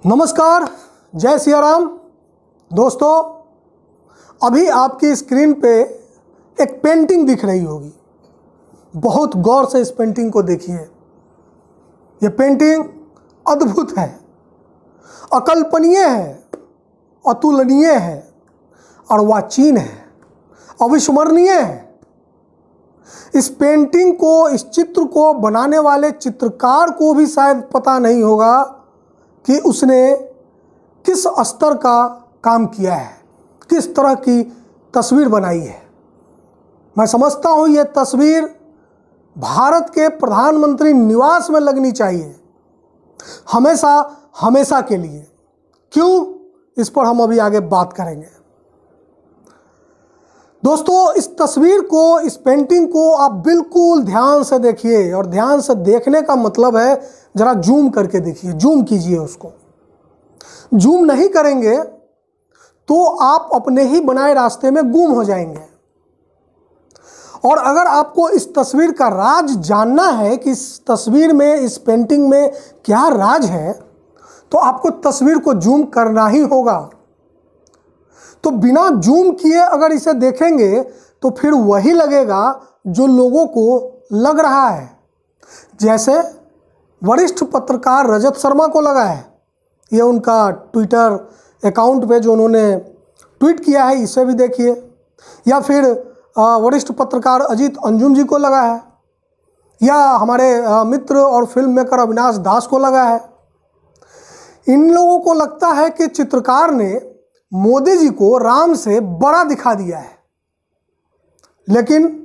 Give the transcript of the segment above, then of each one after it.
नमस्कार, जय सिया राम। दोस्तों, अभी आपकी स्क्रीन पे एक पेंटिंग दिख रही होगी। बहुत गौर से इस पेंटिंग को देखिए। ये पेंटिंग अद्भुत है, अकल्पनीय है, अतुलनीय है, अर्वाचीन है, अविस्मरणीय है। इस पेंटिंग को, इस चित्र को बनाने वाले चित्रकार को भी शायद पता नहीं होगा कि उसने किस स्तर का काम किया है, किस तरह की तस्वीर बनाई है। मैं समझता हूँ ये तस्वीर भारत के प्रधानमंत्री निवास में लगनी चाहिए, हमेशा हमेशा के लिए। क्यों, इस पर हम अभी आगे बात करेंगे। दोस्तों, इस तस्वीर को, इस पेंटिंग को आप बिल्कुल ध्यान से देखिए। और ध्यान से देखने का मतलब है जरा जूम करके देखिए, जूम कीजिए उसको। जूम नहीं करेंगे तो आप अपने ही बनाए रास्ते में गुम हो जाएंगे। और अगर आपको इस तस्वीर का राज जानना है कि इस तस्वीर में, इस पेंटिंग में क्या राज है, तो आपको तस्वीर को जूम करना ही होगा। तो बिना जूम किए अगर इसे देखेंगे तो फिर वही लगेगा जो लोगों को लग रहा है। जैसे वरिष्ठ पत्रकार रजत शर्मा को लगा है। ये उनका ट्विटर अकाउंट पे जो उन्होंने ट्वीट किया है, इसे भी देखिए। या फिर वरिष्ठ पत्रकार अजीत अंजुम जी को लगा है, या हमारे मित्र और फिल्म मेकर अविनाश दास को लगा है। इन लोगों को लगता है कि चित्रकार ने मोदी जी को राम से बड़ा दिखा दिया है। लेकिन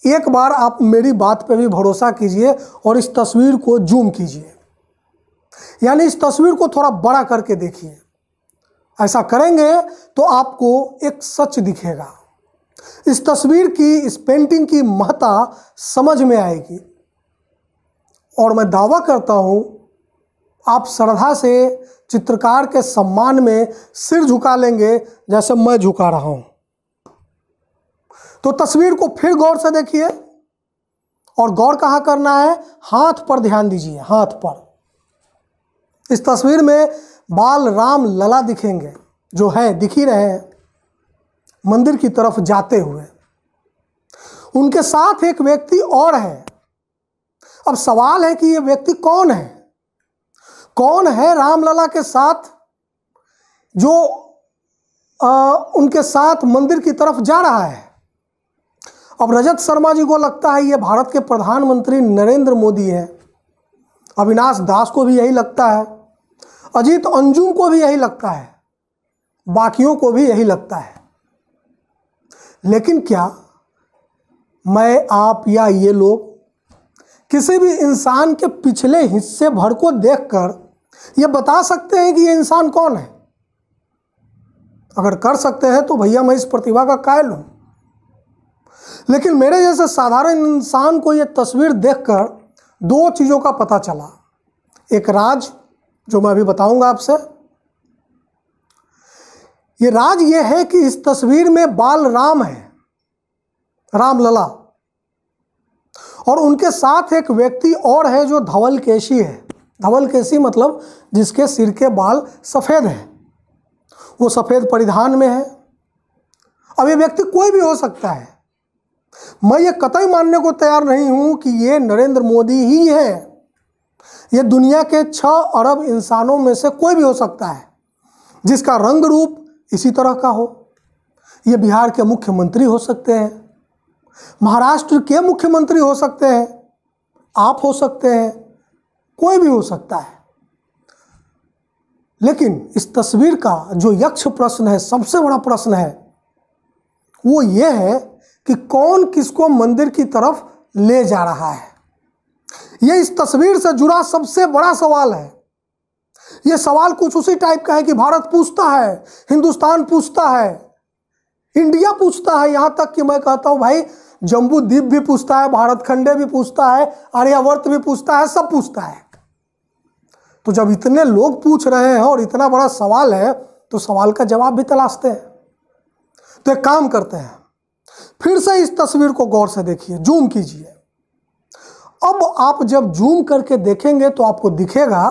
एक बार आप मेरी बात पे भी भरोसा कीजिए और इस तस्वीर को जूम कीजिए, यानी इस तस्वीर को थोड़ा बड़ा करके देखिए। ऐसा करेंगे तो आपको एक सच दिखेगा। इस तस्वीर की, इस पेंटिंग की महत्ता समझ में आएगी। और मैं दावा करता हूं, आप श्रद्धा से चित्रकार के सम्मान में सिर झुका लेंगे जैसे मैं झुका रहा हूं। तो तस्वीर को फिर गौर से देखिए। और गौर कहां करना है? हाथ पर ध्यान दीजिए, हाथ पर। इस तस्वीर में बाल राम लला दिखेंगे, जो है, दिख ही रहे हैं, मंदिर की तरफ जाते हुए। उनके साथ एक व्यक्ति और है। अब सवाल है कि यह व्यक्ति कौन है? कौन है रामलला के साथ जो उनके साथ मंदिर की तरफ जा रहा है? अब रजत शर्मा जी को लगता है ये भारत के प्रधानमंत्री नरेंद्र मोदी हैं। अविनाश दास को भी यही लगता है, अजीत अंजुम को भी यही लगता है, बाकियों को भी यही लगता है। लेकिन क्या मैं, आप या ये लोग किसी भी इंसान के पिछले हिस्से भर को देखकर ये बता सकते हैं कि ये इंसान कौन है? अगर कर सकते हैं तो भैया मैं इस प्रतिभा का कायल हूं। लेकिन मेरे जैसे साधारण इंसान को ये तस्वीर देखकर दो चीज़ों का पता चला। एक राज, जो मैं अभी बताऊंगा आपसे। ये राज ये है कि इस तस्वीर में बाल राम है, रामलला, और उनके साथ एक व्यक्ति और है जो धवल केशी है। धवल केशी मतलब जिसके सिर के बाल सफ़ेद हैं, वो सफ़ेद परिधान में है। अब ये व्यक्ति कोई भी हो सकता है। मैं ये कतई मानने को तैयार नहीं हूं कि ये नरेंद्र मोदी ही है। ये दुनिया के 6 अरब इंसानों में से कोई भी हो सकता है जिसका रंग रूप इसी तरह का हो। ये बिहार के मुख्यमंत्री हो सकते हैं, महाराष्ट्र के मुख्यमंत्री हो सकते हैं, आप हो सकते हैं, कोई भी हो सकता है। लेकिन इस तस्वीर का जो यक्ष प्रश्न है, सबसे बड़ा प्रश्न है, वो ये है कि कौन किसको मंदिर की तरफ ले जा रहा है। ये इस तस्वीर से जुड़ा सबसे बड़ा सवाल है। ये सवाल कुछ उसी टाइप का है कि भारत पूछता है, हिंदुस्तान पूछता है, इंडिया पूछता है, यहां तक कि मैं कहता हूं भाई जम्बू द्वीप भी पूछता है, भारत खंडे भी पूछता है, आर्यावर्त भी पूछता है, सब पूछता है। तो जब इतने लोग पूछ रहे हैं और इतना बड़ा सवाल है, तो सवाल का जवाब भी तलाशते हैं। तो एक काम करते हैं, फिर से इस तस्वीर को गौर से देखिए, जूम कीजिए। अब आप जब जूम करके देखेंगे तो आपको दिखेगा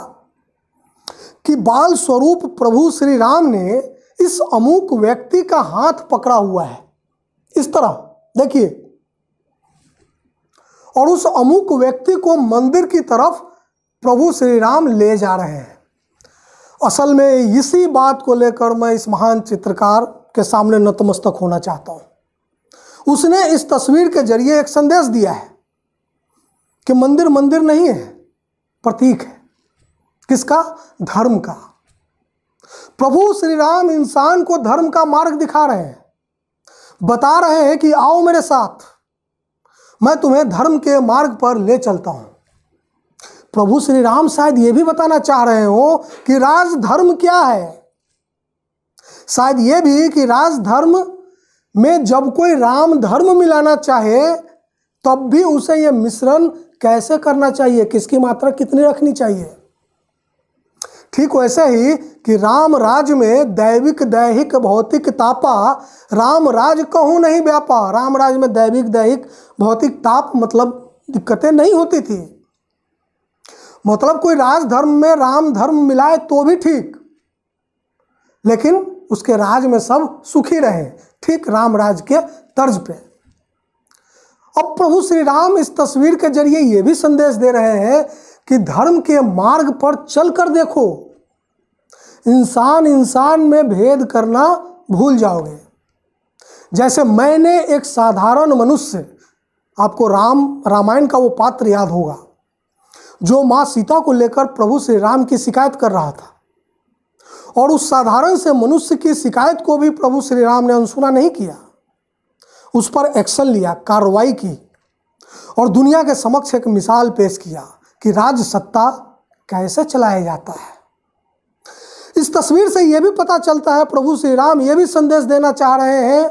कि बाल स्वरूप प्रभु श्री राम ने इस अमुक व्यक्ति का हाथ पकड़ा हुआ है, इस तरह देखिए, और उस अमुक व्यक्ति को मंदिर की तरफ प्रभु श्री राम ले जा रहे हैं। असल में इसी बात को लेकर मैं इस महान चित्रकार के सामने नतमस्तक होना चाहता हूं। उसने इस तस्वीर के जरिए एक संदेश दिया है कि मंदिर मंदिर नहीं है, प्रतीक है। किसका? धर्म का। प्रभु श्री राम इंसान को धर्म का मार्ग दिखा रहे हैं, बता रहे हैं कि आओ मेरे साथ, मैं तुम्हें धर्म के मार्ग पर ले चलता हूं। प्रभु श्री राम शायद ये भी बताना चाह रहे हो कि राजधर्म क्या है, शायद ये भी कि राजधर्म में जब कोई राम धर्म मिलाना चाहे तब भी उसे यह मिश्रण कैसे करना चाहिए, किसकी मात्रा कितनी रखनी चाहिए। ठीक वैसे ही कि राम राज में दैविक दैहिक भौतिक तापा, राम राज कहूँ नहीं व्यापा। राम राज में दैविक दैहिक भौतिक ताप मतलब दिक्कतें नहीं होती थी। मतलब कोई राज धर्म में राम धर्म मिलाए तो भी ठीक, लेकिन उसके राज में सब सुखी रहे, ठीक राम राज के तर्ज पे। अब प्रभु श्री राम इस तस्वीर के जरिए ये भी संदेश दे रहे हैं कि धर्म के मार्ग पर चलकर देखो, इंसान इंसान में भेद करना भूल जाओगे। जैसे मैंने एक साधारण मनुष्य, आपको रामायण का वो पात्र याद होगा जो माँ सीता को लेकर प्रभु श्री राम की शिकायत कर रहा था, और उस साधारण से मनुष्य की शिकायत को भी प्रभु श्री राम ने अनसुना नहीं किया, उस पर एक्शन लिया, कार्रवाई की और दुनिया के समक्ष एक मिसाल पेश किया कि राज सत्ता कैसे चलाया जाता है। इस तस्वीर से यह भी पता चलता है प्रभु श्री राम यह भी संदेश देना चाह रहे हैं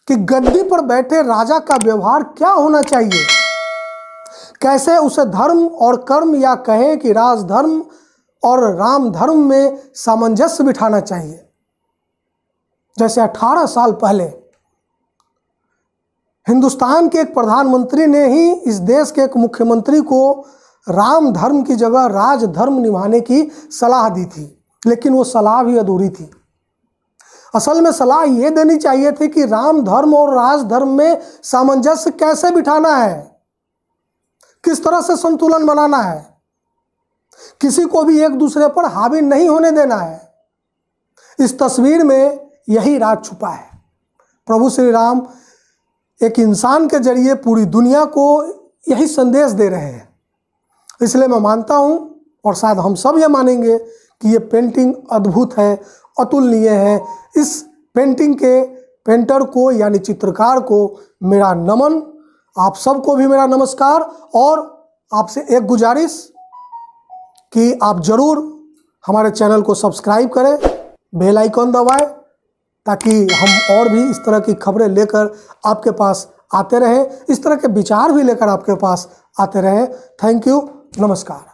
कि गद्दी पर बैठे राजा का व्यवहार क्या होना चाहिए, कैसे उसे धर्म और कर्म या कहें कि राजधर्म और राम धर्म में सामंजस्य बिठाना चाहिए। जैसे 18 साल पहले हिंदुस्तान के एक प्रधानमंत्री ने ही इस देश के एक मुख्यमंत्री को राम धर्म की जगह राज धर्म निभाने की सलाह दी थी, लेकिन वो सलाह भी अधूरी थी। असल में सलाह ये देनी चाहिए थी कि राम धर्म और राज धर्म में सामंजस्य कैसे बिठाना है, किस तरह से संतुलन बनाना है, किसी को भी एक दूसरे पर हावी नहीं होने देना है। इस तस्वीर में यही राज छुपा है। प्रभु श्री राम एक इंसान के जरिए पूरी दुनिया को यही संदेश दे रहे हैं। इसलिए मैं मानता हूं, और शायद हम सब ये मानेंगे कि ये पेंटिंग अद्भुत है, अतुलनीय है। इस पेंटिंग के पेंटर को यानी चित्रकार को मेरा नमन, आप सबको भी मेरा नमस्कार, और आपसे एक गुजारिश कि आप ज़रूर हमारे चैनल को सब्सक्राइब करें, बेल आइकॉन दबाएं, ताकि हम और भी इस तरह की खबरें लेकर आपके पास आते रहें, इस तरह के विचार भी लेकर आपके पास आते रहें। थैंक यू, नमस्कार।